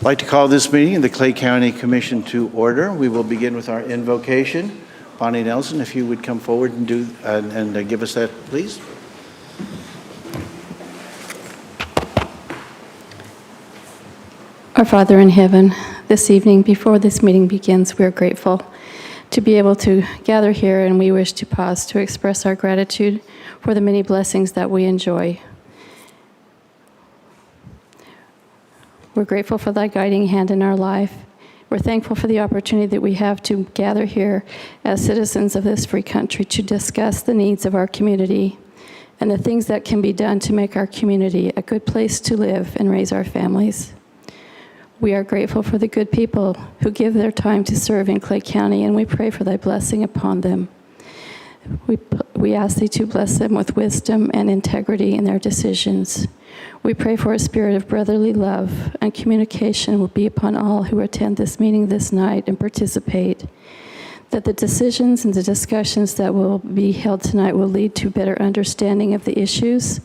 I'd like to call this meeting of the Clay County Commission to order. We will begin with our invocation. Bonnie Nelson, if you would come forward and give us that, please. Our Father in heaven, this evening, before this meeting begins, we are grateful to be able to gather here, and we wish to pause to express our gratitude for the many blessings that we enjoy. We're grateful for thy guiding hand in our life. We're thankful for the opportunity that we have to gather here as citizens of this free country to discuss the needs of our community and the things that can be done to make our community a good place to live and raise our families. We are grateful for the good people who give their time to serve in Clay County, and we pray for thy blessing upon them. We ask thee to bless them with wisdom and integrity in their decisions. We pray for a spirit of brotherly love and communication will be upon all who attend this meeting this night and participate, that the decisions and the discussions that will be held tonight will lead to better understanding of the issues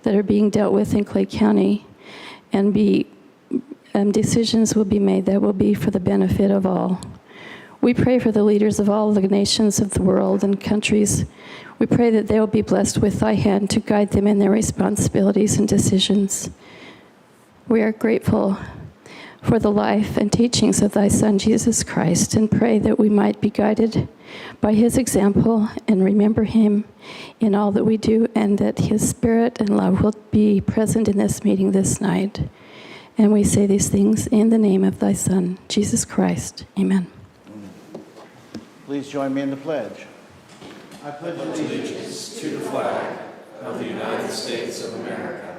that are being dealt with in Clay County, and decisions will be made that will be for the benefit of all. We pray for the leaders of all the nations of the world and countries. We pray that they will be blessed with thy hand to guide them in their responsibilities and decisions. We are grateful for the life and teachings of thy Son, Jesus Christ, and pray that we might be guided by his example and remember him in all that we do, and that his spirit and love will be present in this meeting this night. And we say these things in the name of thy Son, Jesus Christ. Amen. Please join me in the pledge. I pledge allegiance to the flag of the United States of America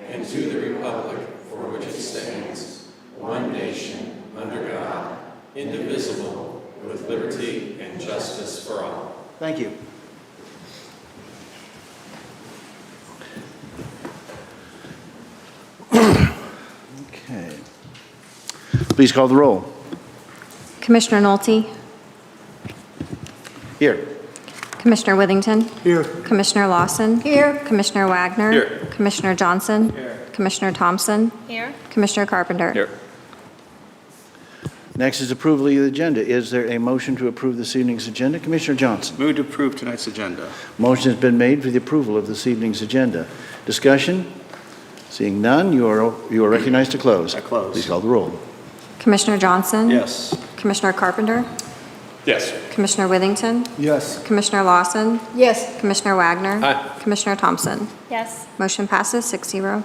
and to the republic for which it stands, one nation, under God, indivisible, with liberty and justice for all. Thank you. Okay. Please call the roll. Commissioner Nolte? Here. Commissioner Withington? Here. Commissioner Lawson? Here. Commissioner Wagner? Here. Commissioner Johnson? Here. Commissioner Thompson? Here. Commissioner Carpenter? Here. Next is approval of the agenda. Is there a motion to approve this evening's agenda? Commissioner Johnson. Move to approve tonight's agenda. Motion has been made for the approval of this evening's agenda. Discussion? Seeing none, you are recognized to close. I close. Please call the roll. Commissioner Johnson? Yes. Commissioner Carpenter? Yes. Commissioner Withington? Yes. Commissioner Lawson? Yes. Commissioner Wagner? Aye. Commissioner Thompson? Yes. Motion passes 6-0.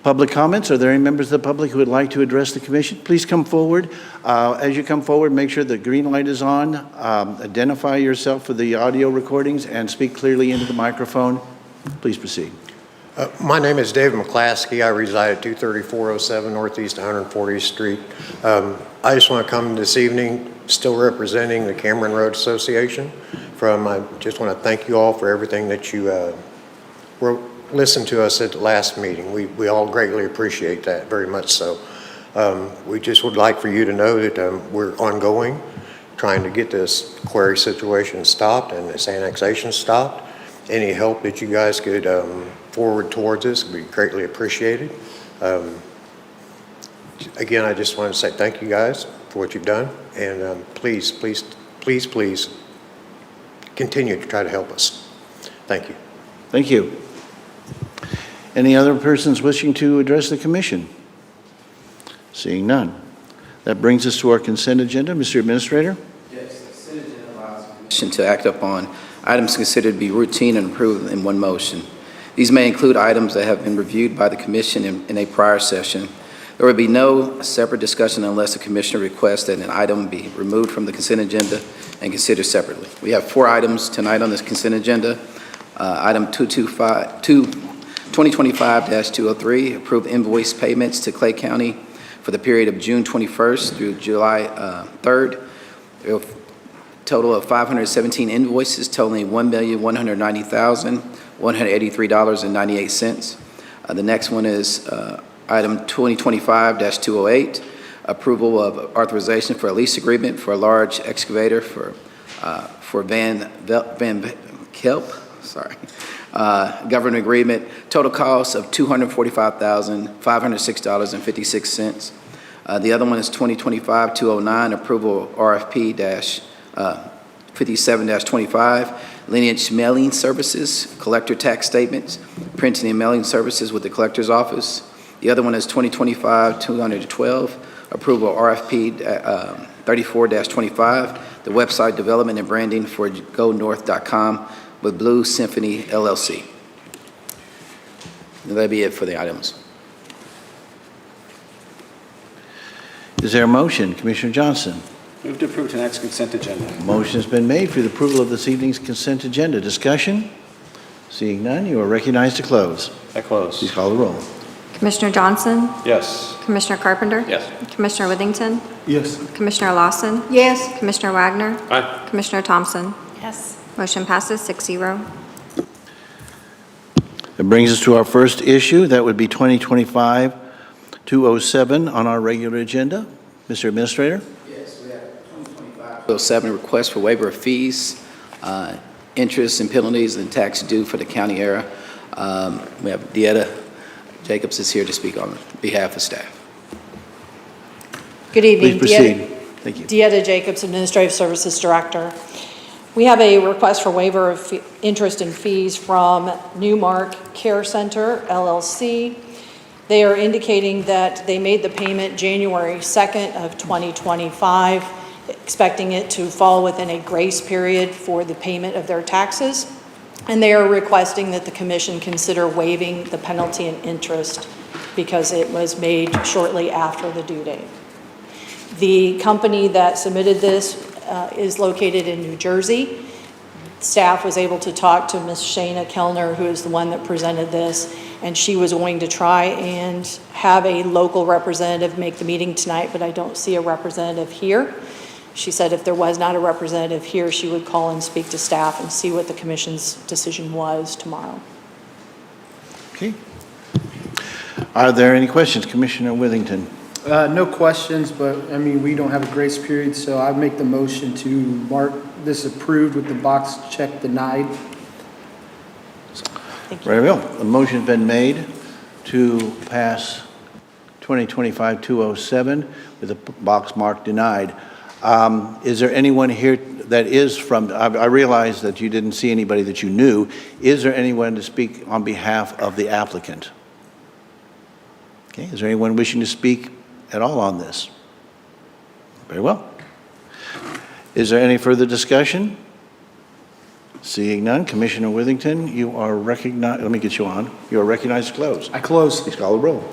Public comments. Are there any members of the public who would like to address the commission? Please come forward. As you come forward, make sure the green light is on. Identify yourself for the audio recordings and speak clearly into the microphone. Please proceed. My name is David McClaskey. I reside at 23407 Northeast 140th Street. I just want to come this evening still representing the Cameron Road Association. I just want to thank you all for everything that you listened to us at the last meeting. We all greatly appreciate that, very much so. We just would like for you to know that we're ongoing, trying to get this quarry situation stopped and this annexation stopped. Any help that you guys could forward towards us would be greatly appreciated. Again, I just want to say thank you guys for what you've done, and please continue to try to help us. Thank you. Thank you. Any other persons wishing to address the commission? Seeing none. That brings us to our consent agenda. Mr. Administrator? Yes, the consent agenda allows the commission to act upon items considered to be routine and approved in one motion. These may include items that have been reviewed by the commission in a prior session. There will be no separate discussion unless the commissioner requests that an item be removed from the consent agenda and considered separately. We have 4 items tonight on this consent agenda. Item 2025-203, approve invoice payments to Clay County for the period of June 21st through July 3rd. There are a total of 517 invoices totaling $1,190,183.98. The next one is item 2025-208, approval of authorization for a lease agreement for a large excavator for Van Kelp, government agreement, total cost of $245,506.56. The other one is 2025-209, approval RFP-57-25, lineage mailing services, collector tax statements, printing and mailing services with the collector's office. The other one is 2025-212, approval RFP 34-25, the website development and branding for GoNorth.com with Blue Symphony LLC. And that'll be it for the items. Is there a motion? Commissioner Johnson. Move to approve tonight's consent agenda. Motion has been made for the approval of this evening's consent agenda. Discussion? Seeing none, you are recognized to close. I close. Please call the roll. Commissioner Johnson? Yes. Commissioner Carpenter? Yes. Commissioner Withington? Yes. Commissioner Lawson? Yes. Commissioner Wagner? Aye. Commissioner Thompson? Yes. Motion passes 6-0. That brings us to our first issue. That would be 2025-207 on our regular agenda. Mr. Administrator? Yes, we have 2025-207, request for waiver of fees, interest and penalties and tax due for the county area. We have Dieta Jacobs is here to speak on behalf of staff. Good evening. Please proceed. Thank you. Dieta Jacobs, Administrative Services Director. We have a request for waiver of interest and fees from Newmark Care Center, LLC. They are indicating that they made the payment January 2nd of 2025, expecting it to fall within a grace period for the payment of their taxes. And they are requesting that the commission consider waiving the penalty and interest because it was made shortly after the due date. The company that submitted this is located in New Jersey. Staff was able to talk to Ms. Shayna Kellner, who is the one that presented this, and she was going to try and have a local representative make the meeting tonight, but I don't see a representative here. She said if there was not a representative here, she would call and speak to staff and see what the commission's decision was tomorrow. Okay. Are there any questions? Commissioner Withington. No questions, but I mean, we don't have a grace period, so I make the motion to mark this approved with the box check denied. Very well. A motion's been made to pass 2025-207 with a box mark denied. Is there anyone here that is from, I realize that you didn't see anybody that you knew. Is there anyone to speak on behalf of the applicant? Okay, is there anyone wishing to speak at all on this? Very well. Is there any further discussion? Seeing none, Commissioner Withington, you are recognized, let me get you on. You are recognized to close. I close. Please call the roll.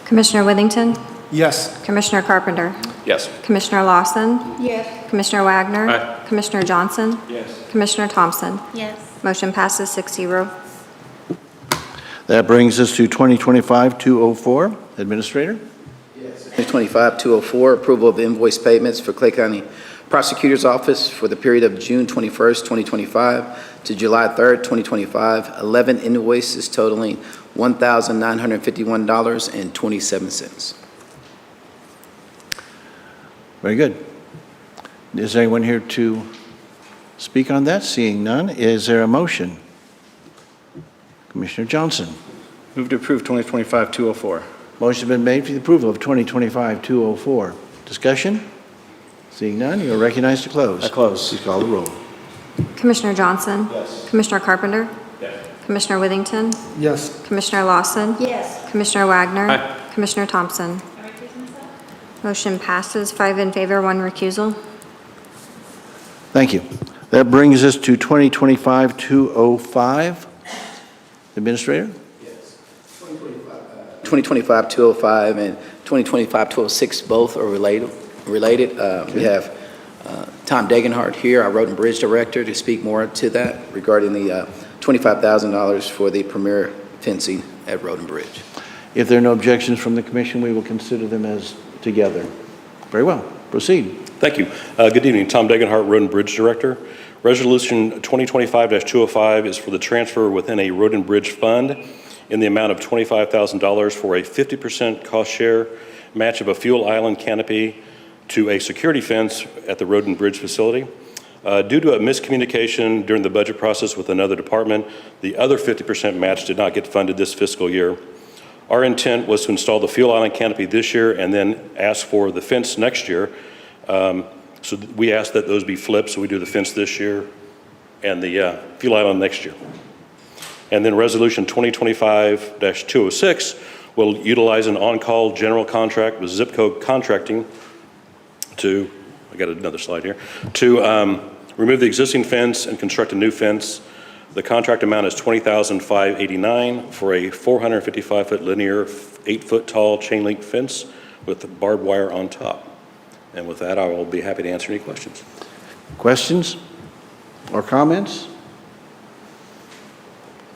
Commissioner Withington? Yes. Commissioner Carpenter? Yes. Commissioner Lawson? Yes. Commissioner Wagner? Aye. Commissioner Johnson? Yes. Commissioner Thompson? Yes. Motion passes 6-0. That brings us to 2025-204. Administrator? 2025-204, approval of invoice payments for Clay County Prosecutor's Office for the period of June 21st, 2025 to July 3rd, 2025, 11 invoices totaling $1,951.27. Very good. Is there anyone here to speak on that? Seeing none, is there a motion? Commissioner Johnson. Move to approve 2025-204. Motion has been made for the approval of 2025-204. Discussion? Seeing none, you are recognized to close. I close. Please call the roll. Commissioner Johnson? Yes. Commissioner Carpenter? Yes. Commissioner Withington? Yes. Commissioner Lawson? Yes. Commissioner Wagner? Aye. Commissioner Thompson? Motion passes 5 in favor, 1 recusal. Thank you. That brings us to 2025-205. Administrator? 2025-205 and 2025-206 both are related. We have Tom Degenhardt here, our Road and Bridge Director, to speak more to that regarding the $25,000 for the premier fencing at Road and Bridge. If there are no objections from the commission, we will consider them as together. Very well. Proceed. Thank you. Good evening. Tom Degenhardt, Road and Bridge Director. Resolution 2025-205 is for the transfer within a Road and Bridge fund in the amount of $25,000 for a 50% cost share match of a fuel island canopy to a security fence at the Road and Bridge facility. Due to a miscommunication during the budget process with another department, the other 50% match did not get funded this fiscal year. Our intent was to install the fuel island canopy this year and then ask for the fence next year. So we asked that those be flipped, so we do the fence this year and the fuel island next year. And then Resolution 2025-206 will utilize an on-call general contract with Zip Code Contracting to, I got another slide here, to remove the existing fence and construct a new fence. The contract amount is $20,589 for a 455-foot linear, 8-foot tall chain link fence with barbed wire on top. And with that, I will be happy to answer any questions. Questions or comments?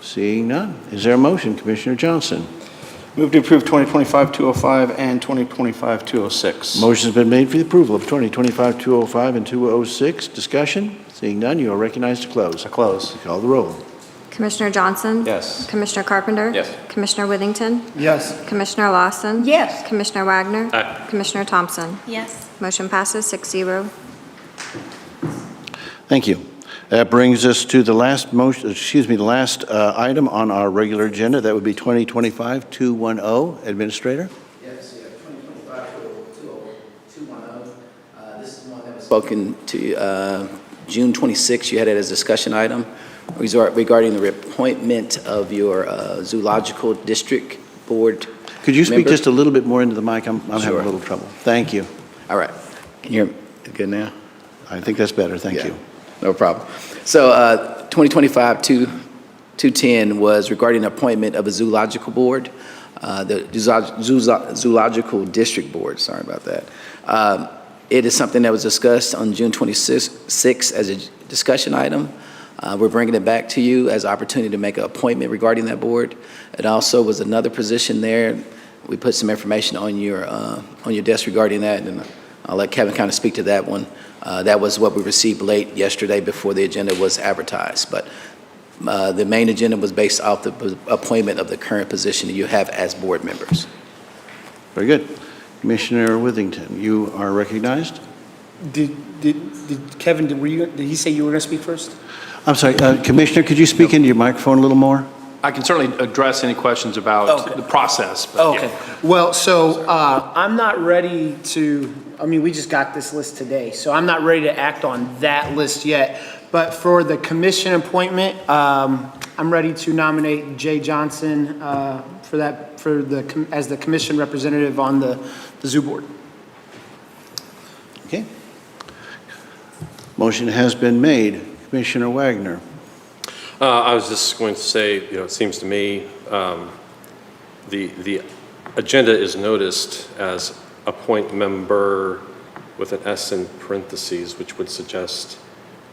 Seeing none. Is there a motion, Commissioner Johnson? Move to approve 2025-205 and 2025-206. Motion's been made for the approval of 2025-205 and 206. Discussion? Seeing none, you are recognized to close. To close. Call the roll. Commissioner Johnson? Yes. Commissioner Carpenter? Yes. Commissioner Withington? Yes. Commissioner Lawson? Yes. Commissioner Wagner? Aye. Commissioner Thompson? Yes. Motion passes 6-0. Thank you. That brings us to the last motion, the last item on our regular agenda. That would be 2025-210. Administrator? Yes, 2025-210. This is one that was spoken to June 26th. You had it as a discussion item regarding the appointment of your zoological district board. Could you speak member. just a little bit more into the mic? I'm having Sure. a little trouble. Thank you. All right. Can you hear me good now? I think that's better. Thank Yeah. you. No problem. So 2025-210 was regarding the appointment of a zoological board, the zoological district board, sorry about that. It is something that was discussed on June 26th as a discussion item. We're bringing it back to you as an opportunity to make an appointment regarding that board. It also was another position there. We put some information on your desk regarding that, and I'll let Kevin kind of speak to that one. That was what we received late yesterday before the agenda was advertised. But the main agenda was based off the appointment of the current position that you have as board members. Very good. Commissioner Withington, you are recognized. Did Kevin, did he say you were going to speak first? I'm sorry, Commissioner, could you speak into your microphone a little more? I can certainly address any questions about the process. But Okay. Well, so I'm not ready to, we just got this list today, so I'm not ready to act on that list yet. But for the commission appointment, I'm ready to nominate Jay Johnson as the commission representative on the zoo board. Okay. Motion has been made. Commissioner Wagner. I was just going to say, it seems to me the agenda is noticed as appoint member with an S in parentheses, which would suggest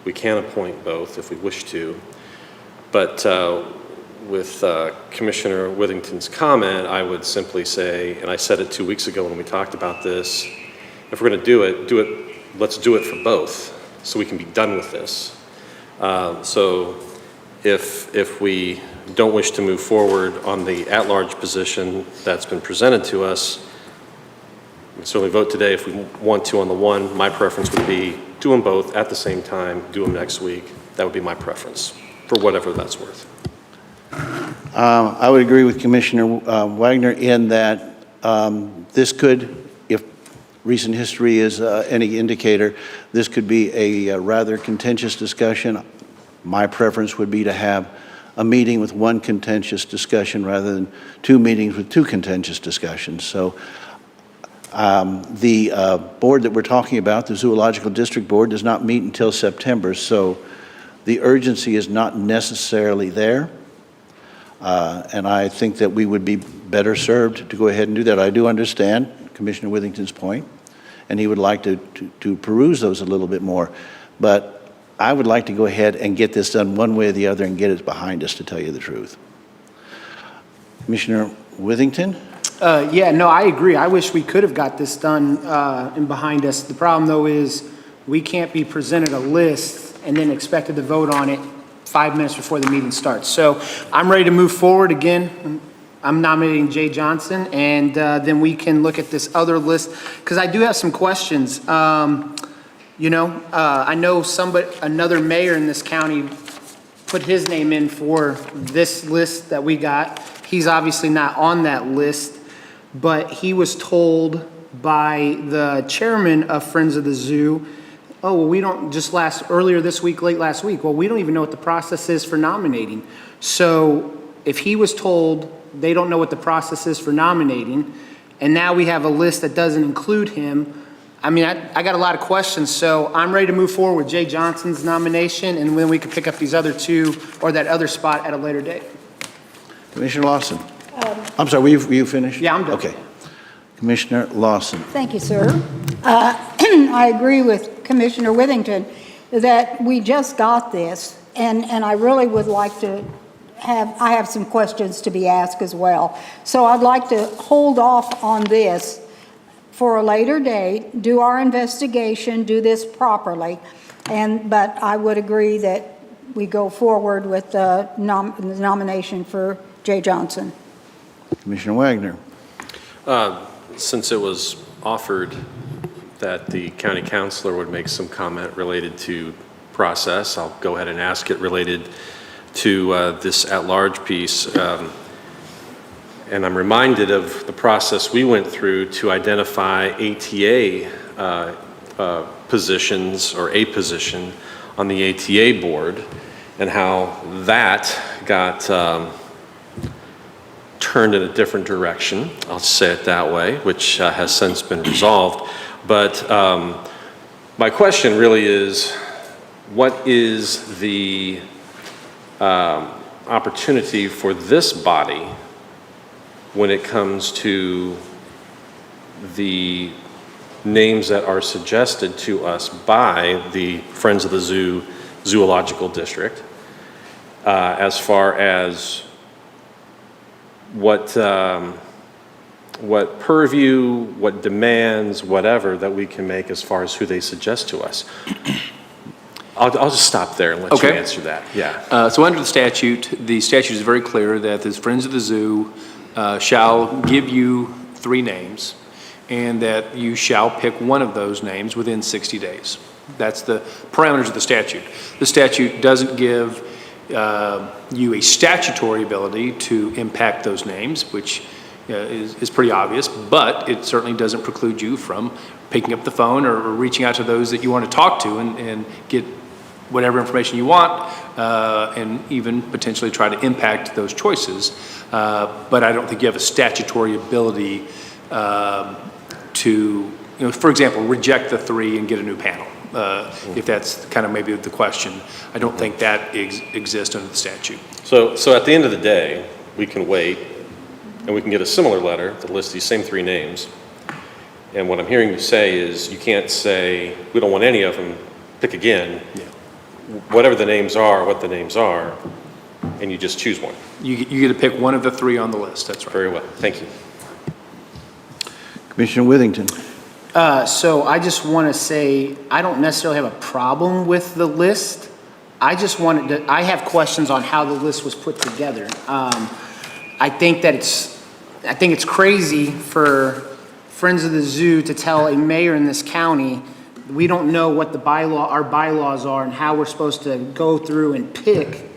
we can appoint both if we wish to. But with Commissioner Withington's comment, I would simply say, and I said it 2 weeks ago when we talked about this, if we're going to do it, let's do it for both so we can be done with this. So if we don't wish to move forward on the at-large position that's been presented to us, we can certainly vote today if we want to on the one. My preference would be do them both at the same time, do them next week. That would be my preference, for whatever that's worth. I would agree with Commissioner Wagner in that this could, if recent history is any indicator, this could be a rather contentious discussion. My preference would be to have a meeting with one contentious discussion rather than two meetings with two contentious discussions. So the board that we're talking about, the Zoological District Board, does not meet until September, so the urgency is not necessarily there. And I think that we would be better served to go ahead and do that. I do understand Commissioner Withington's point, and he would like to peruse those a little bit more. But I would like to go ahead and get this done one way or the other and get it behind us, to tell you the truth. Commissioner Withington? Yeah, no, I agree. I wish we could have got this done and behind us. The problem, though, is we can't be presented a list and then expected to vote on it 5 minutes before the meeting starts. So I'm ready to move forward. Again, I'm nominating Jay Johnson, and then we can look at this other list, because I do have some questions. You know, I know another mayor in this county put his name in for this list that we got. He's obviously not on that list, but he was told by the chairman of Friends of the Zoo, oh, well, we don't, earlier this week, late last week, well, we don't even know what the process is for nominating. So if he was told they don't know what the process is for nominating, and now we have a list that doesn't include him, I mean, I got a lot of questions, so I'm ready to move forward with Jay Johnson's nomination, and then we can pick up these other two or that other spot at a later date. Commissioner Lawson. I'm sorry, were you finished? Yeah, I'm done. Okay. Commissioner Lawson. Thank you, sir. I agree with Commissioner Withington that we just got this, and I really would like to I have some questions to be asked as well. So I'd like to hold off on this for a later date, do our investigation, do this properly, but I would agree that we go forward with the nomination for Jay Johnson. Commissioner Wagner. Since it was offered that the county councilor would make some comment related to process, I'll go ahead and ask it related to this at-large piece. And I'm reminded of the process we went through to identify ATA positions, or a position on the ATA board, and how that got turned in a different direction, I'll say it that way, which has since been resolved. But my question really is, what is the opportunity for this body when it comes to the names that are suggested to us by the Friends of the Zoo Zoological District, as far as what purview, what demands, whatever that we can make as far as who they suggest to us? I'll just stop there and let you answer that. Yeah. So under the statute is very clear that the Friends of the Zoo shall give you 3 names, and that you shall pick one of those names within 60 days. That's the parameters of the statute. The statute doesn't give you a statutory ability to impact those names, which is pretty obvious, but it certainly doesn't preclude you from picking up the phone or reaching out to those that you want to talk to and get whatever information you want, and even potentially try to impact those choices. But I don't think you have a statutory ability to, for example, reject the 3 and get a new panel. If that's kind of maybe the question. I don't think that exists under the statute. So at the end of the day, we can wait, and we can get a similar letter that lists these same 3 names. And what I'm hearing you say is you can't say, we don't want any of them, pick again. Yeah. Whatever the names are, what the names are, and you just choose one. You get to pick one of the 3 on the list, that's right. Very well, thank you. Commissioner Withington. So I just want to say, I don't necessarily have a problem with the list. I have questions on how the list was put together. I think it's crazy for Friends of the Zoo to tell a mayor in this county, we don't know what our bylaws are and how we're supposed to go through and pick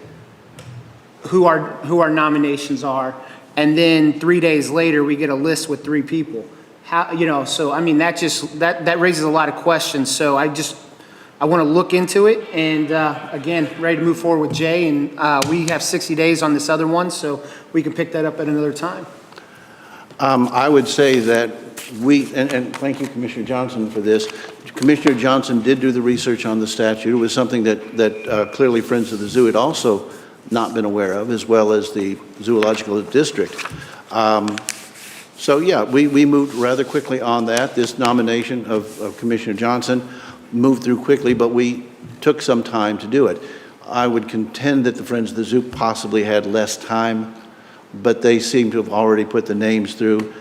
who our nominations are. And then 3 days later, we get a list with 3 people. How, so I mean, that raises a lot of questions. So I want to look into it, and again, ready to move forward with Jay, and we have 60 days on this other one, so we can pick that up at another time. I would say that and thank you, Commissioner Johnson, for this. Commissioner Johnson did do the research on the statute. It was something that clearly Friends of the Zoo had also not been aware of, as well as the Zoological District. So yeah, we moved rather quickly on that. This nomination of Commissioner Johnson moved through quickly, but we took some time to do it. I would contend that the Friends of the Zoo possibly had less time, but they seem to have already put the names through.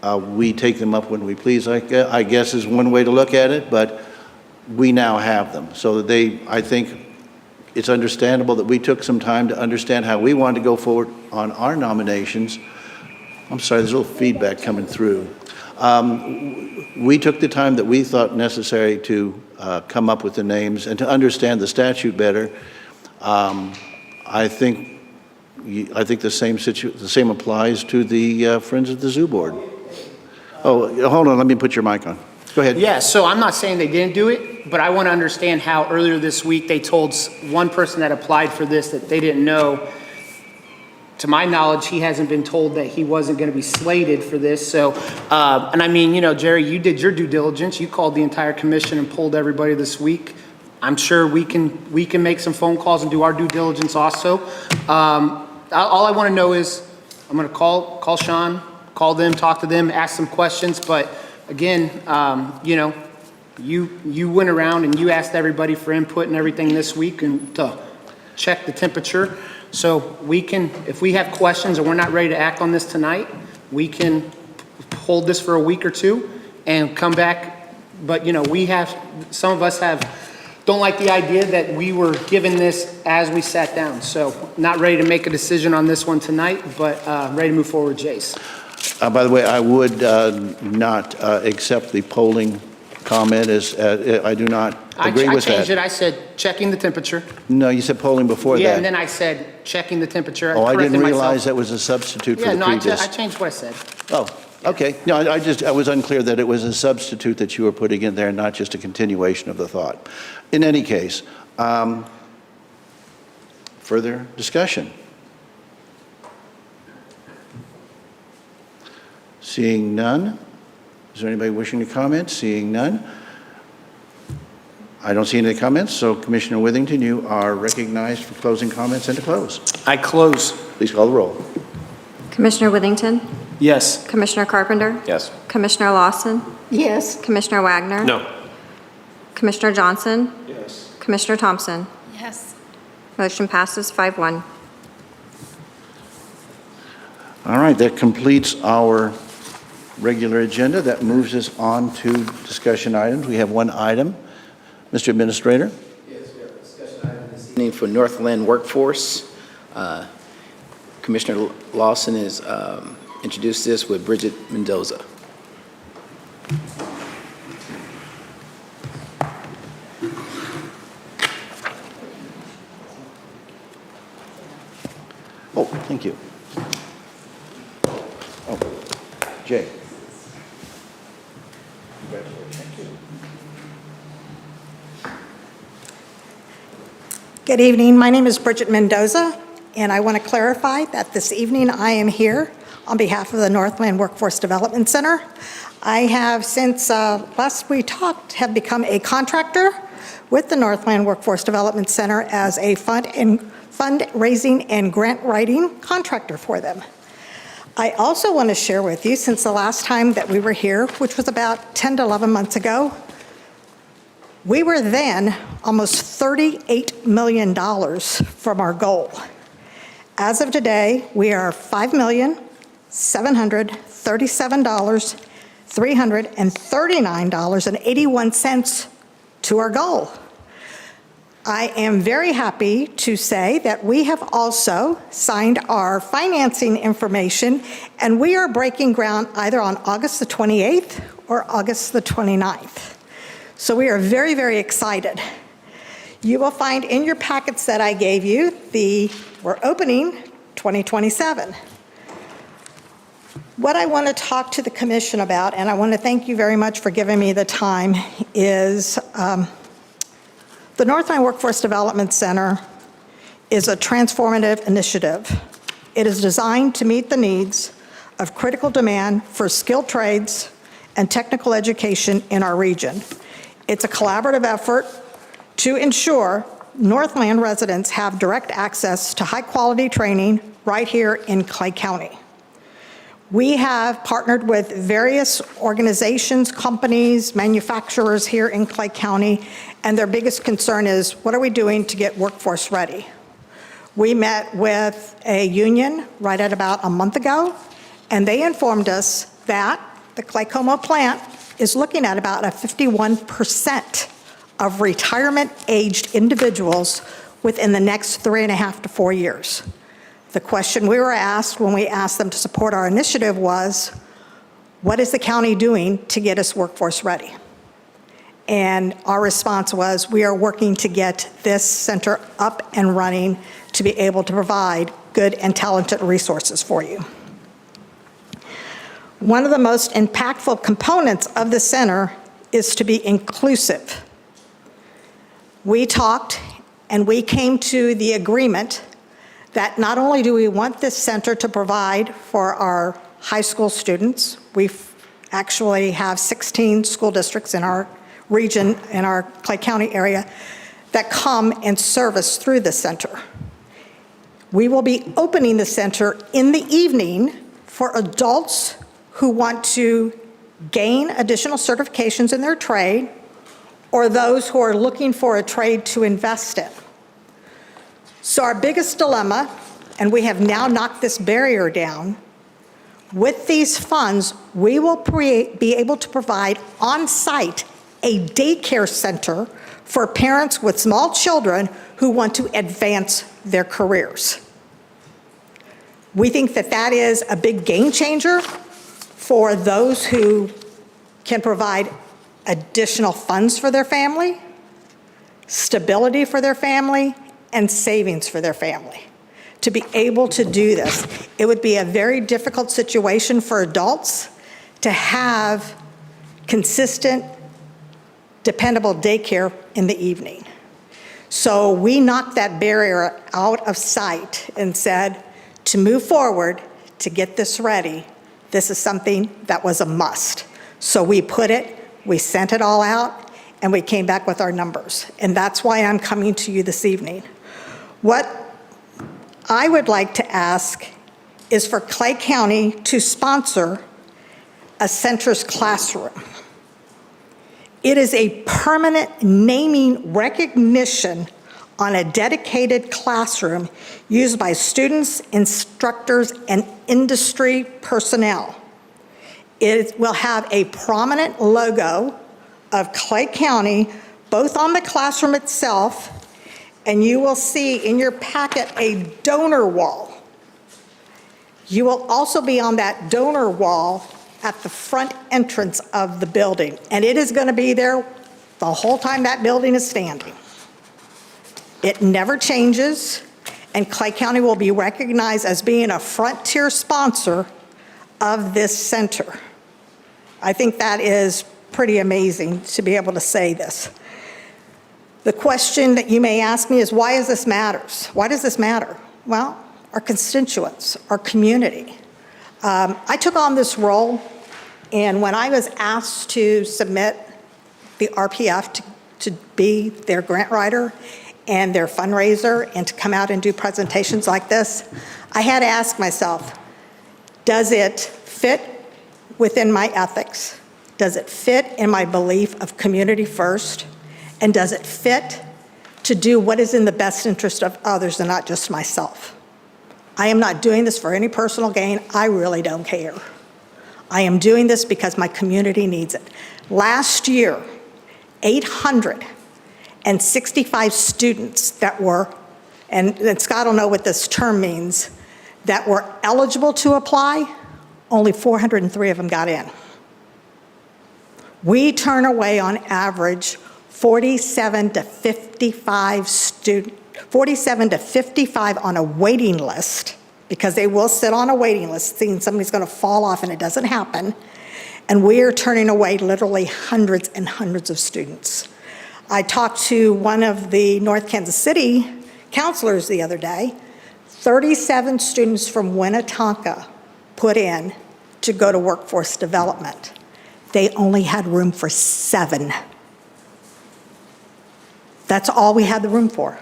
We take them up when we please, I guess is one way to look at it, but we now have them. So I think it's understandable that we took some time to understand how we wanted to go forward on our nominations. I'm sorry, there's a little feedback coming through. We took the time that we thought necessary to come up with the names and to understand the statute better. I think the same applies to the Friends of the Zoo Board. Oh, hold on, let me put your mic on. Go ahead. Yeah, so I'm not saying they didn't do it, but I want to understand how earlier this week they told one person that applied for this that they didn't know. To my knowledge, he hasn't been told that he wasn't going to be slated for this. So, and I mean, you know, Jerry, you did your due diligence. You called the entire commission and polled everybody this week. I'm sure we can make some phone calls and do our due diligence also. All I want to know is, I'm going to call Sean, call them, talk to them, ask some questions. But again, you know, you went around and you asked everybody for input and everything this week and to check the temperature. So we can, if we have questions and we're not ready to act on this tonight, we can hold this for a week or two and come back. But, you know, some of us don't like the idea that we were given this as we sat down. So not ready to make a decision on this one tonight, but ready to move forward, Jace. By the way, I would not accept the polling comment as, I do not agree with that. I changed it. I said checking the temperature. No, you said polling before that. Yeah, and then I said checking the temperature. Oh, I didn't corrected realize myself. that was a substitute for Yeah, the no, previous. I changed what I said. Oh, okay. No, I was unclear that it was a substitute that you were putting in there, not just a continuation of the thought. In any case, further discussion. Seeing none. Is there anybody wishing to comment? Seeing none. I don't see any comments, so Commissioner Withington, you are recognized for closing comments and to close. I close. Please call the roll. Commissioner Withington, Yes. Commissioner Carpenter, Yes. Commissioner Lawson, Yes. Commissioner Wagner. No. Commissioner Johnson, Yes. Commissioner Thompson. Yes. Motion passes 5-1. All right, that completes our regular agenda. That moves us on to discussion items. We have one item. Mr. Administrator? Yes, we have a discussion item this evening for Northland Workforce. Commissioner Lawson has introduced this with Bridget Mendoza. Oh, thank you. Oh, Jay. Good evening. My name is Bridget Mendoza, and I want to clarify that this evening I am here on behalf of the Northland Workforce Development Center. I have, since last we talked, have become a contractor with the Northland Workforce Development Center as a fundraising and grant writing contractor for them. I also want to share with you, since the last time that we were here, which was about 10 to 11 months ago, we were then almost $38 million from our goal. As of today, we are $5,737,339.81 to our goal. I am very happy to say that we have also signed our financing information, and we are breaking ground either on August the 28th or August the 29th. So we are very, very excited. You will find in your packets that I gave you, we're opening 2027. What I want to talk to the commission about, and I want to thank you very much for giving me the time, is the Northland Workforce Development Center is a transformative initiative. It is designed to meet the needs of critical demand for skilled trades and technical education in our region. It's a collaborative effort to ensure Northland residents have direct access to high-quality training right here in Clay County. We have partnered with various organizations, companies, manufacturers here in Clay County, and their biggest concern is, what are we doing to get workforce ready? We met with a union right at about a month ago, and they informed us that the Claycomo plant is looking at about a 51% of retirement-aged individuals within the next 3.5 to 4 years. The question we were asked when we asked them to support our initiative was, what is the county doing to get us workforce ready? And our response was, we are working to get this center up and running to be able to provide good and talented resources for you. One of the most impactful components of the center is to be inclusive. We talked and we came to the agreement that not only do we want this center to provide for our high school students, we actually have 16 school districts in our region, in our Clay County area, that come and service through the center. We will be opening the center in the evening for adults who want to gain additional certifications in their trade, or those who are looking for a trade to invest in. So our biggest dilemma, and we have now knocked this barrier down, with these funds, we will be able to provide on-site a daycare center for parents with small children who want to advance their careers. We think that that is a big game changer for those who can provide additional funds for their family, stability for their family, and savings for their family. To be able to do this, it would be a very difficult situation for adults to have consistent, dependable daycare in the evening. So we knocked that barrier out of sight and said, to move forward, to get this ready, this is something that was a must. So we put it, we sent it all out, and we came back with our numbers. And that's why I'm coming to you this evening. What I would like to ask is for Clay County to sponsor a Center's Classroom. It is a permanent naming recognition on a dedicated classroom used by students, instructors, and industry personnel. It will have a prominent logo of Clay County, both on the classroom itself, and you will see in your packet a donor wall. You will also be on that donor wall at the front entrance of the building, and it is going to be there the whole time that building is standing. It never changes, and Clay County will be recognized as being a frontier sponsor of this center. I think that is pretty amazing to be able to say this. The question that you may ask me is, why does this matter? Why does this matter? Well, our constituents, our community. I took on this role, and when I was asked to submit the RPF to be their grant writer and their fundraiser and to come out and do presentations like this, I had to ask myself, does it fit within my ethics? Does it fit in my belief of community first? And does it fit to do what is in the best interest of others and not just myself? I am not doing this for any personal gain. I really don't care. I am doing this because my community needs it. Last year, 865 students that were, and Scott will know what this term means, that were eligible to apply, only 403 of them got in. We turn away on average 47 to 55 on a waiting list, because they will sit on a waiting list thinking somebody's going to fall off, and it doesn't happen. And we are turning away literally hundreds and hundreds of students. I talked to one of the North Kansas City counselors the other day. 37 students from Winnetonka put in to go to workforce development. They only had room for 7. That's all we had the room for.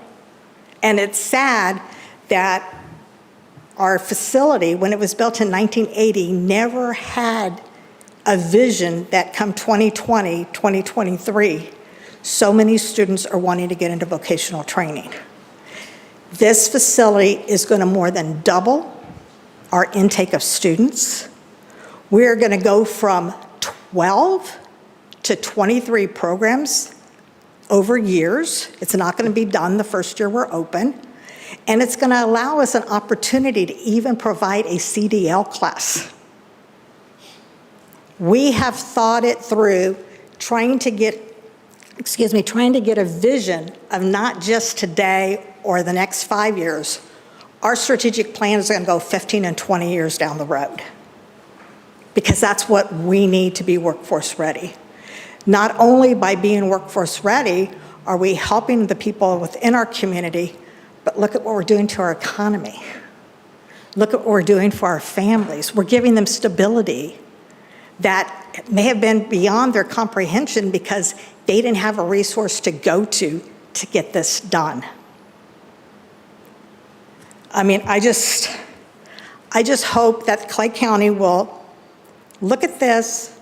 And it's sad that our facility, when it was built in 1980, never had a vision that come 2020, 2023, so many students are wanting to get into vocational training. This facility is going to more than double our intake of students. We're going to go from 12 to 23 programs over years. It's not going to be done the first year we're open. And it's going to allow us an opportunity to even provide a CDL class. We have thought it through, trying to get a vision of not just today or the next 5 years. Our strategic plan is going to go 15 and 20 years down the road, because that's what we need to be workforce ready. Not only by being workforce ready are we helping the people within our community, but look at what we're doing to our economy. Look at what we're doing for our families. We're giving them stability that may have been beyond their comprehension because they didn't have a resource to go to get this done. I mean, I just hope that Clay County will look at this,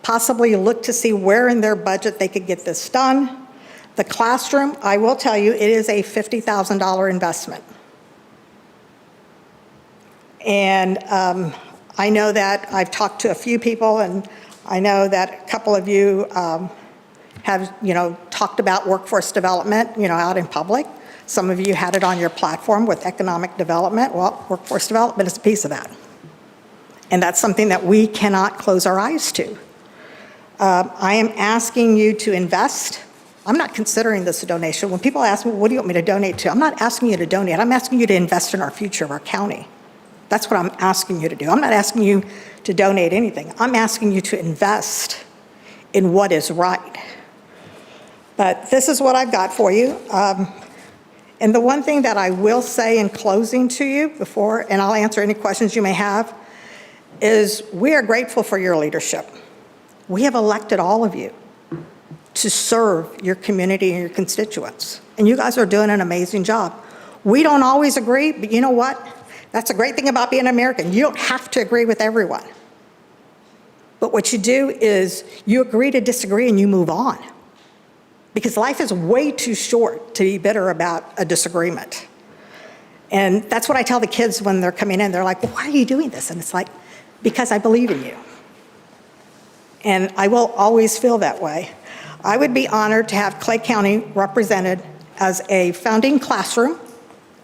possibly look to see where in their budget they could get this done. The classroom, I will tell you, it is a $50,000 investment. And I know that I've talked to a few people, and I know that a couple of you have, talked about workforce development, out in public. Some of you had it on your platform with economic development. Well, workforce development is a piece of that. And that's something that we cannot close our eyes to. I am asking you to invest. I'm not considering this a donation. When people ask me, what do you want me to donate to? I'm not asking you to donate. I'm asking you to invest in our future of our county. That's what I'm asking you to do. I'm not asking you to donate anything. I'm asking you to invest in what is right. But this is what I've got for you. And the one thing that I will say in closing to you before, and I'll answer any questions you may have, is we are grateful for your leadership. We have elected all of you to serve your community and your constituents. And you guys are doing an amazing job. We don't always agree, but you know what? That's a great thing about being American. You don't have to agree with everyone. But what you do is you agree to disagree and you move on. Because life is way too short to be bitter about a disagreement. And that's what I tell the kids when they're coming in. They're like, well, why are you doing this? And it's like, because I believe in you. And I will always feel that way. I would be honored to have Clay County represented as a founding classroom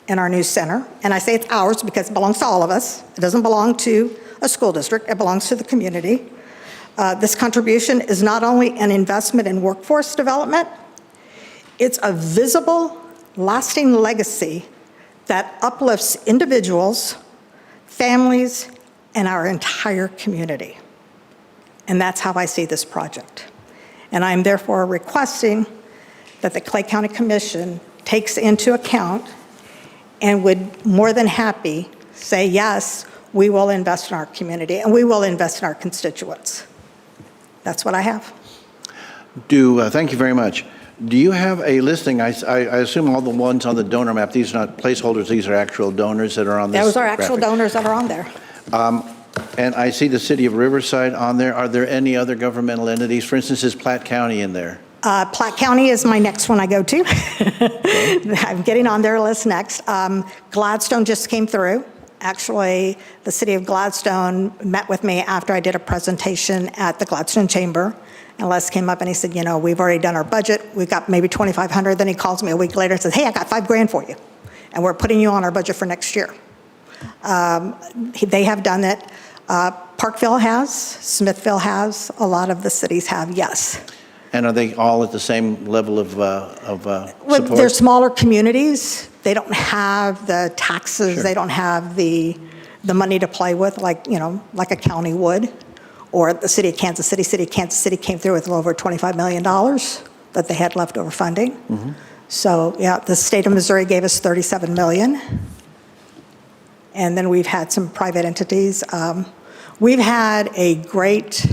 in our new center. And I say it's ours because it belongs to all of us. It doesn't belong to a school district. It belongs to the community. This contribution is not only an investment in workforce development, it's a visible, lasting legacy that uplifts individuals, families, and our entire community. And that's how I see this project. And I'm therefore requesting that the Clay County Commission takes into account and would more than happy say, yes, we will invest in our community and we will invest in our constituents. That's what I have. Thank you very much. Do you have a listing? I assume all the ones on the donor map, these are not placeholders, these are actual donors that are on this Those are actual graphic. donors that are on there. And I see the city of Riverside on there. Are there any other governmental entities? For instance, is Platte County in there? Platte County is my next one I go to. I'm getting on their list next. Gladstone just came through. Actually, the city of Gladstone met with me after I did a presentation at the Gladstone Chamber. And Les came up and he said, we've already done our budget. We've got maybe 2,500. Then he calls me a week later and says, hey, I got $5,000 for you. And we're putting you on our budget for next year. They have done it. Parkville has, Smithville has, a lot of the cities have, yes. And are they all at the same level of Well, support? they're smaller communities. They don't have the taxes. Sure. They don't have the money to play with like a county would. Or the city of Kansas City. City of Kansas City came through with over $25 million that they had leftover funding. Mm-hmm. So, yeah, the state of Missouri gave us $37 million. And then we've had some private entities. We've had a great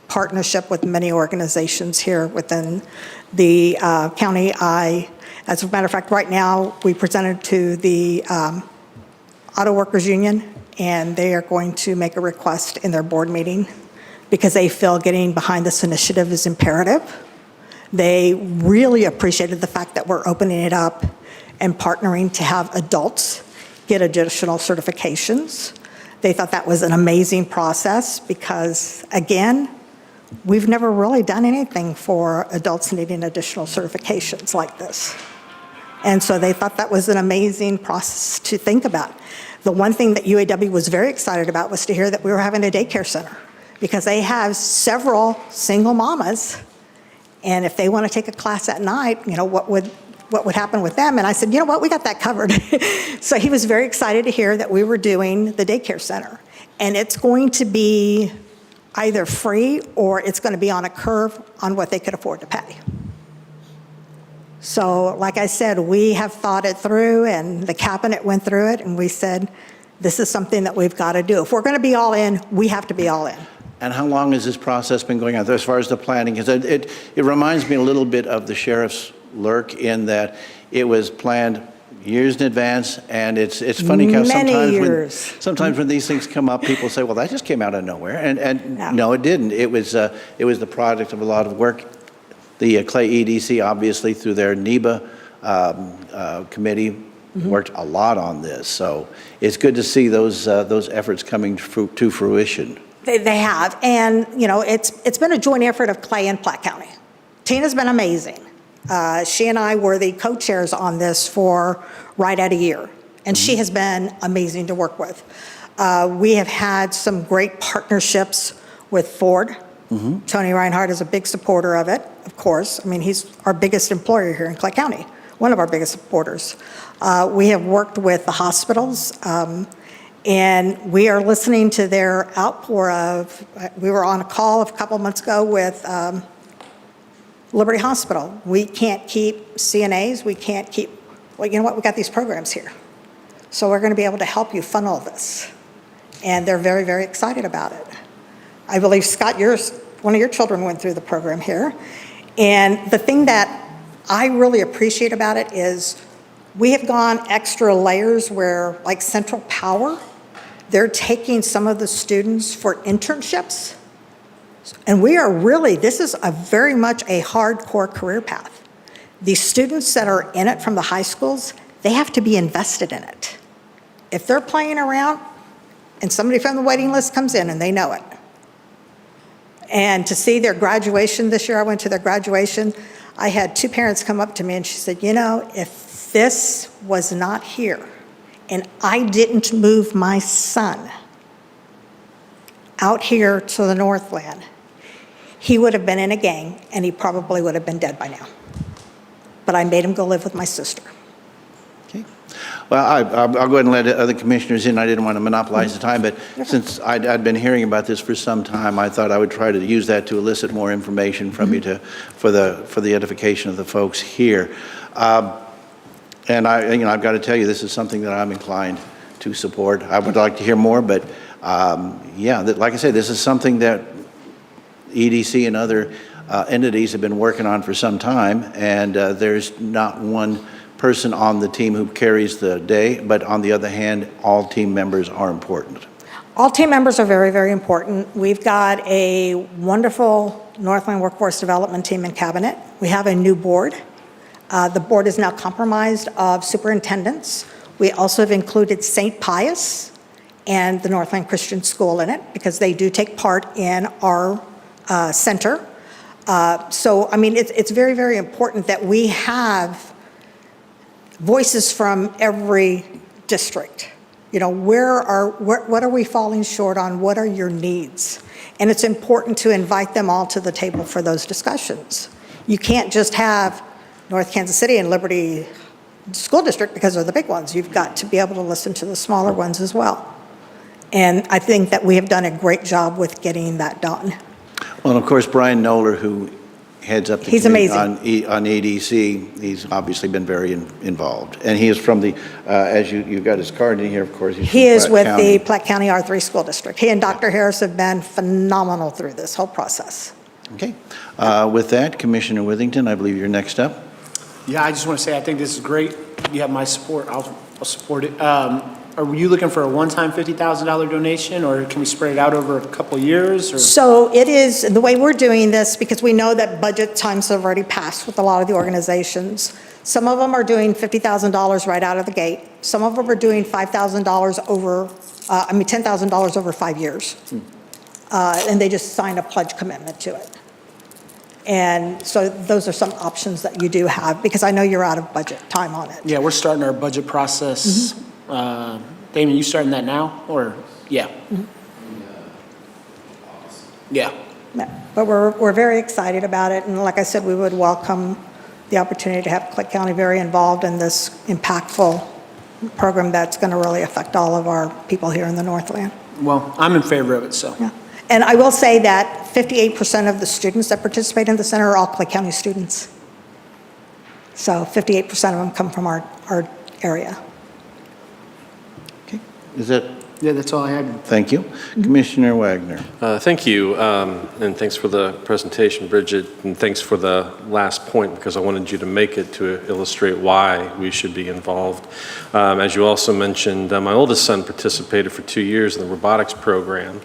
partnership with many organizations here within the county. As a matter of fact, right now, we presented to the Auto Workers Union, and they are going to make a request in their board meeting because they feel getting behind this initiative is imperative. They really appreciated the fact that we're opening it up and partnering to have adults get additional certifications. They thought that was an amazing process because, again, we've never really done anything for adults needing additional certifications like this. And so they thought that was an amazing process to think about. The one thing that UAW was very excited about was to hear that we were having a daycare center, because they have several single mamas, and if they want to take a class at night, what would happen with them? And I said, you know what, we got that covered. So he was very excited to hear that we were doing the daycare center. And it's going to be either free or it's going to be on a curve on what they could afford to pay. So like I said, we have thought it through, and the cabinet went through it, and we said, this is something that we've got to do. If we're going to be all in, we have to be all in. And how long has this process been going on as far as the planning? Because it reminds me a little bit of the sheriff's lurk in that it was planned years in advance, and it's funny because sometimes when these things come up, people say, well, that just came out of nowhere. And no, it didn't. It was the product of a lot of work. The Clay EDC, obviously, through their NEBA committee, worked a lot on this. So it's good to see those efforts coming to fruition. They have, and it's been a joint effort of Clay and Platte County. Tina's been amazing. She and I were the co-chairs on this for right at a year, and she has been amazing to work with. We have had some great partnerships with Ford. Tony Reinhardt is a big supporter of it, of course. I mean, he's our biggest employer here in Clay County, one of our biggest supporters. We have worked with the hospitals, and we are listening to their outpour of, we were on a call a couple months ago with Liberty Hospital. We can't keep CNAs, we can't keep, well, you know what, we got these programs here. So we're gonna be able to help you funnel this. And they're very, very excited about it. I believe, Scott, one of your children went through the program here. And the thing that I really appreciate about it is we have gone extra layers where, like Central Power, they're taking some of the students for internships. And we are really, this is very much a hardcore career path. The students that are in it from the high schools, they have to be invested in it. If they're playing around and somebody from the waiting list comes in and they know it, and to see their graduation this year, I went to their graduation, I had two parents come up to me and she said, if this was not here and I didn't move my son out here to the Northland, he would have been in a gang and he probably would have been dead by now. But I made him go live with my sister. Okay. Well, I'll go ahead and let other commissioners in. I didn't want to monopolize the time, but since I'd been hearing about this for some time, I thought I would try to use that to elicit more information from you for the edification of the folks here. And I've got to tell you, this is something that I'm inclined to support. I would like to hear more, but like I say, this is something that EDC and other entities have been working on for some time, and there's not one person on the team who carries the day, but on the other hand, all team members are important. All team members are very, very important. We've got a wonderful Northland Workforce Development team in cabinet. We have a new board. The board is now comprised of superintendents. We also have included St. Pius and the Northland Christian School in it, because they do take part in our center. So, I mean, it's very, very important that we have voices from every district. What are we falling short on? What are your needs? And it's important to invite them all to the table for those discussions. You can't just have North Kansas City and Liberty School District because they're the big ones. You've got to be able to listen to the smaller ones as well. And I think that we have done a great job with getting that done. Well, and of course, Brian Knoller, who heads up the He's committee amazing. on EDC, he's obviously been very involved. And he is from the, as you've got his card in here, of course. He is with the Platte County R3 School District. He and Dr. Harris have been phenomenal through this whole process. Okay. With that, Commissioner Withington, I believe you're next up. Yeah, I just want to say I think this is great. You have my support. I'll support it. Are you looking for a one-time $50,000 donation, or can we spread it out over a couple years? Or? So it is, the way we're doing this, because we know that budget times have already passed with a lot of the organizations. Some of them are doing $50,000 right out of the gate. Some of them are doing $5,000 over, $10,000 over 5 years. And they just sign a pledge commitment to it. And so those are some options that you do have, because I know you're out of budget time on it. Yeah, we're starting our budget process Damon, you starting that now, or, yeah? Yeah. But we're very excited about it, and like I said, we would welcome the opportunity to have Clay County very involved in this impactful program that's going to really affect all of our people here in the Northland. Well, I'm in favor of it, so. Yeah. And I will say that 58% of the students that participate in the center are all Clay County students. So 58% of them come from our area. Okay. Is that, Yeah, that's all I had. thank you. Commissioner Wagner. Thank you, and thanks for the presentation, Bridget, and thanks for the last point, because I wanted you to make it to illustrate why we should be involved. As you also mentioned, my oldest son participated for 2 years in the robotics program.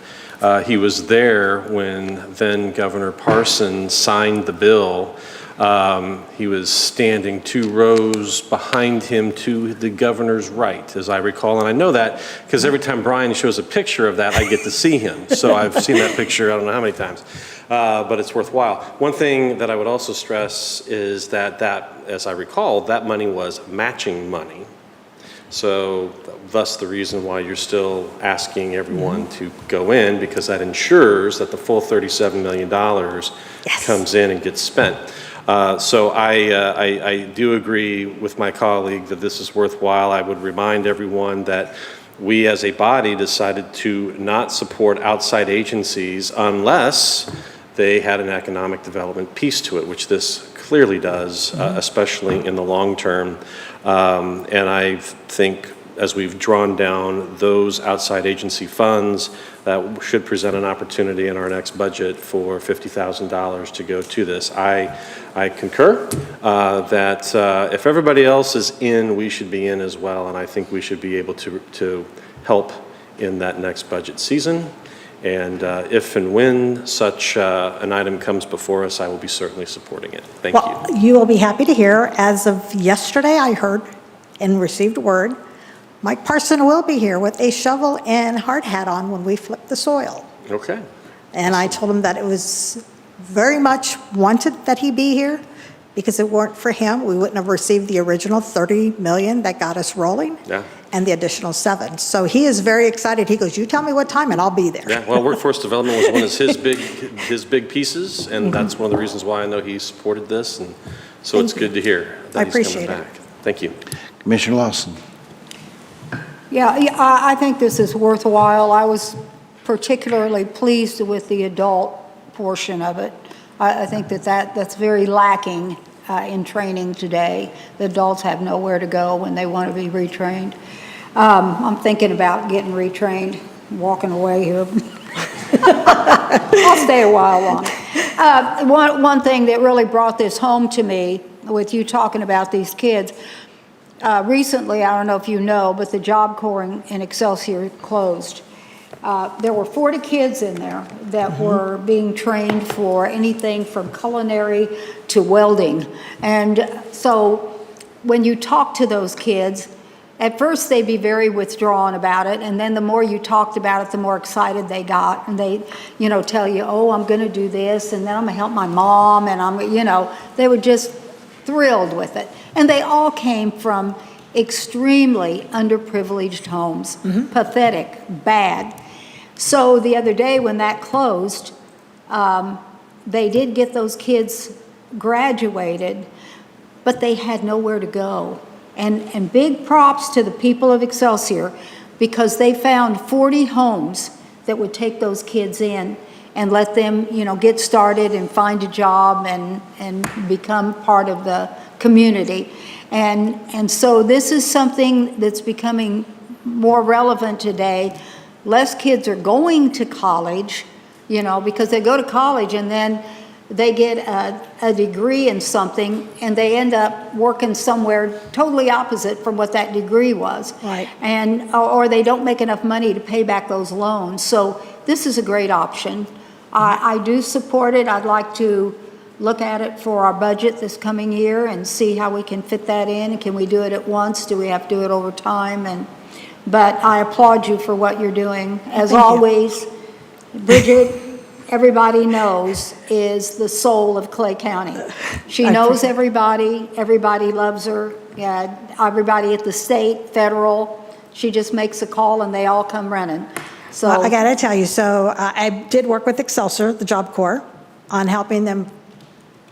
He was there when then Governor Parson signed the bill. He was standing 2 rows behind him to the governor's right, as I recall. And I know that because every time Brian shows a picture of that, I get to see him. So I've seen that picture, I don't know how many times, but it's worthwhile. One thing that I would also stress is that, as I recall, that money was matching money. So thus the reason why you're still asking everyone to go in, because that ensures that the full $37 million comes in and gets spent. So I do agree with my colleague that this is worthwhile. I would remind everyone that we as a body decided to not support outside agencies unless they had an economic development piece to it, which this clearly does, especially in the long term. And I think as we've drawn down those outside agency funds, that should present an opportunity in our next budget for $50,000 to go to this. I concur that if everybody else is in, we should be in as well, and I think we should be able to help in that next budget season. And if and when such an item comes before us, I will be certainly supporting it. Thank you. Well, you will be happy to hear, as of yesterday, I heard and received word, Mike Parson will be here with a shovel and hard hat on when we flip the soil. Okay. And I told him that it was very much wanted that he be here, because if it weren't for him, we wouldn't have received the original $30 million that got us rolling. Yeah. And the additional 7. So he is very excited. He goes, you tell me what time and I'll be there. Yeah, well, workforce development was one of his big pieces, and that's one of the reasons why I know he supported this, and so it's good to hear that he's coming back. Thank you. Commissioner Lawson. Yeah, I think this is worthwhile. I was particularly pleased with the adult portion of it. I think that's very lacking in training today. The adults have nowhere to go when they want to be retrained. I'm thinking about getting retrained, walking away here. I'll stay a while longer. One thing that really brought this home to me, with you talking about these kids, recently, I don't know if you know, but the Job Corps in Excelsior closed. There were 40 kids in there that were being trained for anything from culinary to welding. And so when you talk to those kids, at first they'd be very withdrawn about it, and then the more you talked about it, the more excited they got. And they, tell you, oh, I'm going to do this, and then I'm going to help my mom, and they were just thrilled with it. And they all came from extremely underprivileged homes, pathetic, bad. So the other day when that closed, they did get those kids graduated, but they had nowhere to go. And big props to the people of Excelsior, because they found 40 homes that would take those kids in and let them, get started and find a job and become part of the community. And so this is something that's becoming more relevant today. Less kids are going to college, because they go to college and then they get a degree in something and they end up working somewhere totally opposite from what that degree was. Right. Or they don't make enough money to pay back those loans. So this is a great option. I do support it. I'd like to look at it for our budget this coming year and see how we can fit that in. Can we do it at once? Do we have to do it over time? But I applaud you for what you're doing. As always, Bridget, everybody knows, is the soul of Clay County. She knows everybody. Everybody loves her. Everybody at the state, federal. She just makes a call and they all come running. So Well, I got to tell you, so I did work with Excelsior, the Job Corps, on helping them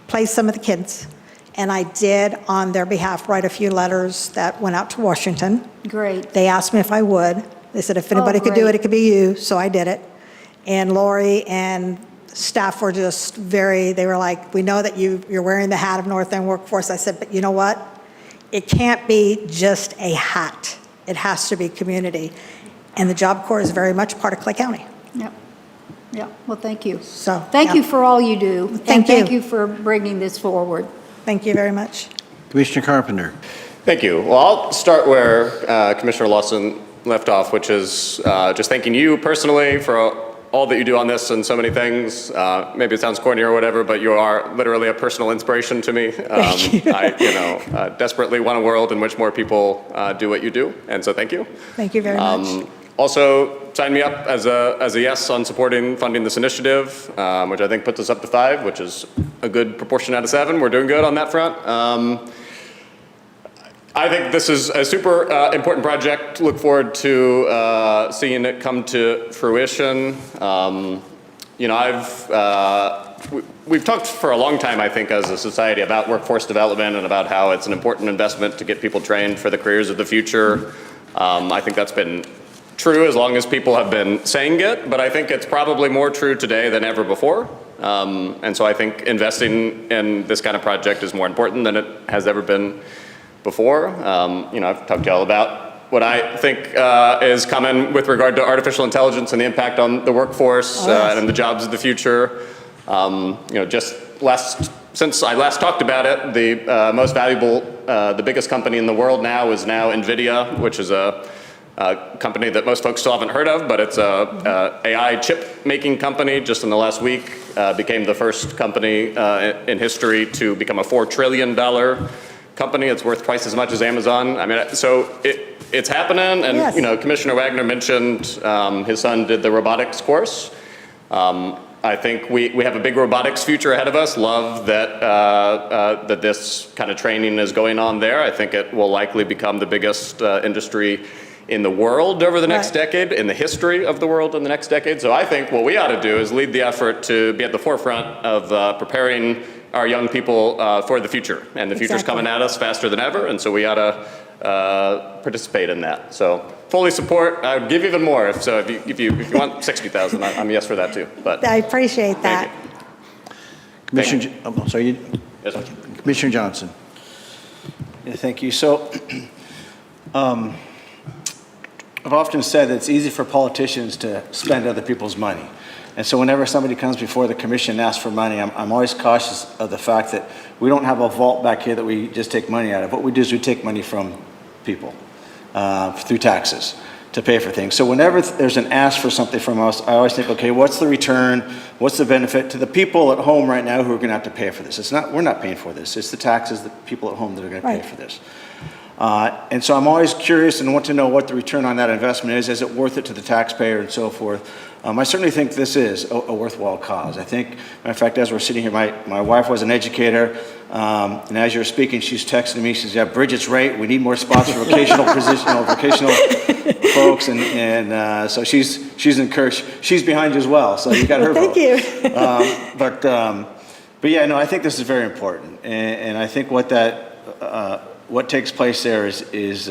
place some of the kids. And I did, on their behalf, write a few letters that went out to Washington. great. They asked me if I would. They said if anybody could do great. it, it could be you, so I did it. And Lori and staff were just they were like, we know that you're wearing the hat of North End Workforce. I said, but you know what? It can't be just a hat. It has to be community. And the Job Corps is very much part of Clay County. Yep. Yep. Well, thank you. So, Thank yeah. you for all you do. Thank And thank you. you for bringing this forward. Thank you very much. Commissioner Carpenter. Thank you. Well, I'll start where Commissioner Lawson left off, which is just thanking you personally for all that you do on this and so many things. Maybe it sounds corny or whatever, but you are literally a personal inspiration to me. I desperately want a world in which more people do what you do, and so thank you. Thank you very much. Also, sign me up as a yes on supporting funding this initiative, which I think puts us up to 5, which is a good proportion out of 7. We're doing good on that front. I think this is a super important project. Look forward to seeing it come to fruition. We've talked for a long time, I think, as a society about workforce development and about how it's an important investment to get people trained for the careers of the future. I think that's been true as long as people have been saying it, but I think it's probably more true today than ever before. And so I think investing in this kind of project is more important than it has ever been before. I've talked to y'all about what I think is coming with regard to artificial intelligence and the impact on the workforce and the jobs of the future. Since I last talked about it, the most valuable, the biggest company in the world now is now NVIDIA, which is a company that most folks still haven't heard of, but it's a AI chip making company. Just in the last week, became the first company in history to become a $4 trillion company. It's worth twice as much as Amazon. I mean, so it's happening. And Yes. Commissioner Wagner mentioned his son did the robotics course. I think we have a big robotics future ahead of us. Love that that this kind of training is going on there. I think it will likely become the biggest industry in the world over the next decade, in the history of the world in the next decade. So I think what we ought to do is lead the effort to be at the forefront of preparing our young people for the future. And the future's coming at us faster than ever, and so we ought to participate in that. So fully support. I would give even more if you want 60,000. I'm yes for that too. But I appreciate that. Commissioner, Yes, sir. Commissioner Johnson. Yeah, thank you. So, I've often said that it's easy for politicians to spend other people's money. And so whenever somebody comes before the commission and asks for money, I'm always cautious of the fact that we don't have a vault back here that we just take money out of. What we do is we take money from people through taxes to pay for things. So whenever there's an ask for something from us, I always think, okay, what's the return? What's the benefit to the people at home right now who are going to have to pay for this? We're not paying for this. It's the taxes, the people at home that are going to pay for this. And so I'm always curious and want to know what the return on that investment is. Is it worth it to the taxpayer and so forth? I certainly think this is a worthwhile cause. I think, matter of fact, as we're sitting here, my wife was an educator, and as you're speaking, she's texting me. She says, "Yeah, Bridget's right. We need more spots for vocational folks," and so she's encouraged. She's behind you as well, so you got her vote. Thank you. But yeah, no, I think this is very important, and I think what takes place there is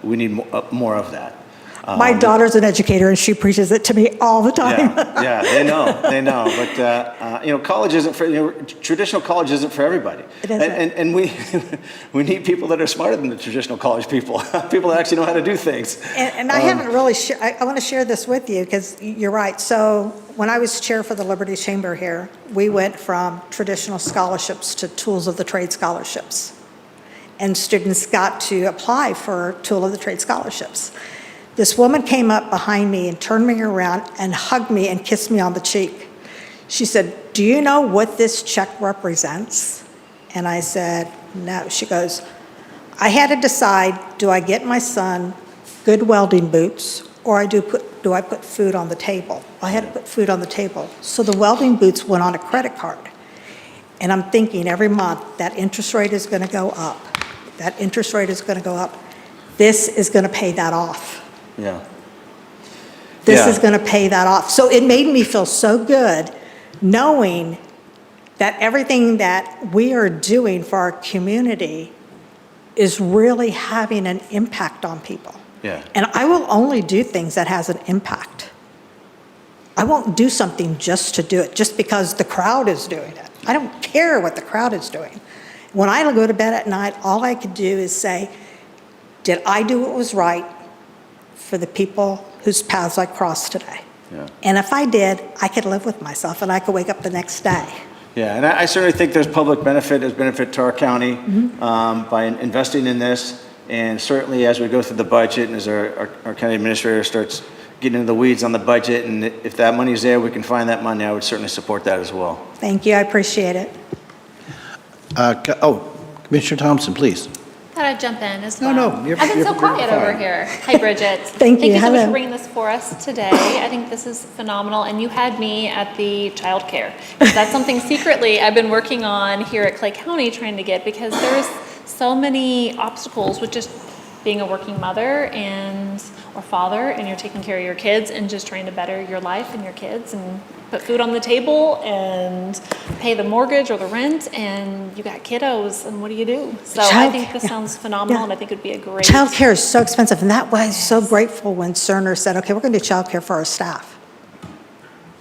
we need more of that. My daughter's an educator, and she preaches it to me all the time. Yeah, they know. But college isn't for traditional college isn't for everybody. It isn't. And we need people that are smarter than the traditional college people. People that actually know how to do things. And I haven't really I want to share this with you because you're right. So when I was chair for the Liberty Chamber here, we went from traditional scholarships to tools of the trade scholarships. And students got to apply for tool of the trade scholarships. This woman came up behind me and turned me around and hugged me and kissed me on the cheek. She said, "Do you know what this check represents?" And I said, "No." She goes, "I had to decide, do I get my son good welding boots or do I put food on the table?" I had to put food on the table. So the welding boots went on a credit card. And I'm thinking every month that interest rate is going to go up. That interest rate is going to go up. This is going to pay that off. Yeah. This Yeah. is going to pay that off. So it made me feel so good knowing that everything that we are doing for our community is really having an impact on people. Yeah. And I will only do things that has an impact. I won't do something just to do it, just because the crowd is doing it. I don't care what the crowd is doing. When I go to bed at night, all I could do is say, did I do what was right for the people whose paths I crossed today? Yeah. And if I did, I could live with myself and I could wake up the next day. Yeah, and I certainly think there's public benefit, there's benefit to our county by investing in this. And certainly as we go through the budget and as our county administrator starts getting into the weeds on the budget, and if that money's there, we can find that money, I would certainly support that as well. Thank you, I appreciate it. Commissioner Thompson, please. Thought I'd jump in as No, well. no, you're- I've been you're so quiet fine. over here. Hi, Bridget. Thank you. Thank you so much Hello. for bringing this for us today. I think this is phenomenal, and you had me at the childcare. That's something secretly I've been working on here at Clay County trying to get, because there's so many obstacles with just being a working mother or father, and you're taking care of your kids and just trying to better your life and your kids and put food on the table and pay the mortgage or the rent, and you got kiddos, and what do you do? So I think this sounds phenomenal, Yeah. and I think it would be a great. Childcare is so expensive, and that was I was so grateful when Cerner said, okay, we're going to do childcare for our staff.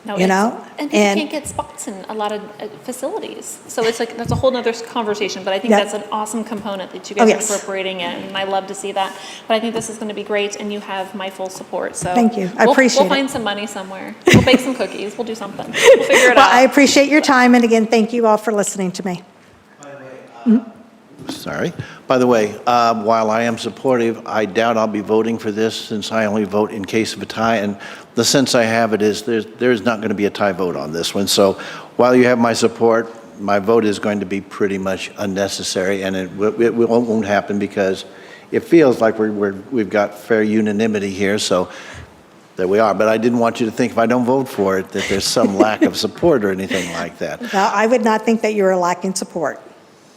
No, you it's- know? And people And- can't get spots in a lot of facilities. So it's like, that's a whole nother conversation, but I think Yep. that's an awesome component that you Oh, guys are yes. incorporating it, and I love to see that. But I think this is going to be great, and you have my full support, so. Thank you. I we'll- appreciate We'll it. find some money somewhere. We'll bake some cookies, we'll do something. We'll figure it Well, I out. appreciate your time, and again, thank you all for listening to me. Sorry. By the way, while I am supportive, I doubt I'll be voting for this, since I only vote in case of a tie. And the sense I have it is there's not going to be a tie vote on this one. So while you have my support, my vote is going to be pretty much unnecessary, and it won't happen because it feels like we've got fair unanimity here. So there we are. But I didn't want you to think if I don't vote for it that there's some lack of support or anything like that. Now, I would not think that you were lacking support,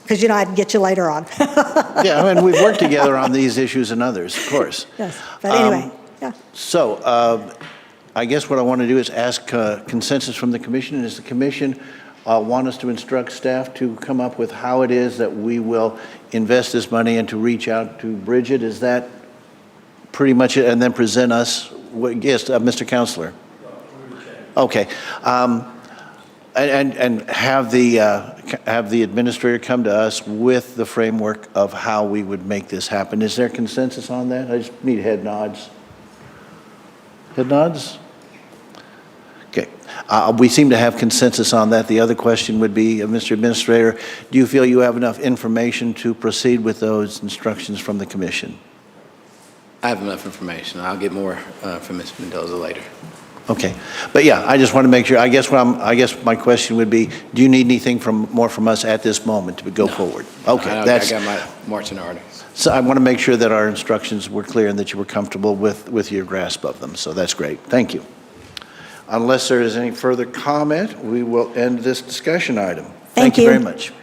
because, you know, I'd get you later on. Yeah, I mean, we've worked together on these issues and others, of course. Yes, but anyway, yeah. So I guess what I want to do is ask consensus from the commission. Does the commission want us to instruct staff to come up with how it is that we will invest this money and to reach out to Bridget? Is that pretty much it? And then present us, yes, Mr. Counselor? Okay. And have the administrator come to us with the framework of how we would make this happen. Is there consensus on that? I just need head nods. Head nods? Okay. We seem to have consensus on that. The other question would be, Mr. Administrator, do you feel you have enough information to proceed with those instructions from the commission? I have enough information. I'll get more from Ms. Mendoza later. Okay, but yeah, I just want to make sure. I guess my question would be: do you need anything more from us at this moment to go forward? Okay, I that's. got my marching orders. So I want to make sure that our instructions were clear and that you were comfortable with your grasp of them. So that's great. Thank you. Unless there is any further comment, we will end this discussion item. Thank you you. very much.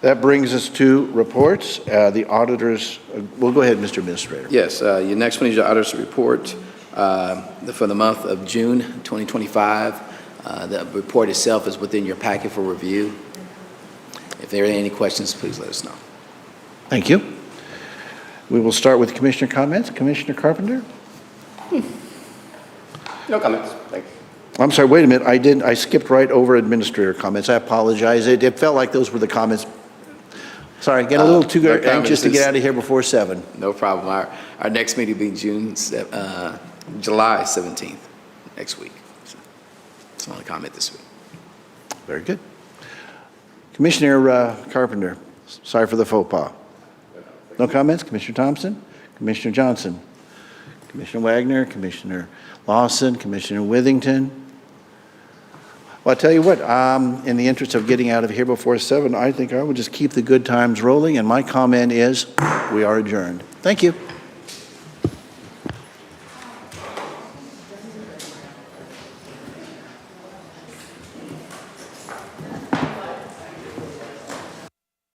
That brings us to reports. The auditors. Well, go ahead, Mr. Administrator. Yes, your next one is your auditor's report for the month of June 2025. The report itself is within your packet for review. If there are any questions, please let us know. Thank you. We will start with commissioner comments. Commissioner Carpenter? No comments. Thank you. I'm sorry, wait a minute. I skipped right over administrator comments. I apologize. It felt like those were the comments. Sorry, get a little too no anxious to comments. get out of here before 7. No problem. Our next meeting will be July 17th, next week. So, that's the only comment this week. Very good. Commissioner Carpenter, sorry for the faux pas. No comments? Commissioner Thompson? Commissioner Johnson? Commissioner Wagner? Commissioner Lawson? Commissioner Withington? Well, I'll tell you what, in the interest of getting out of here before 7, I think I will just keep the good times rolling, and my comment is we are adjourned. Thank you.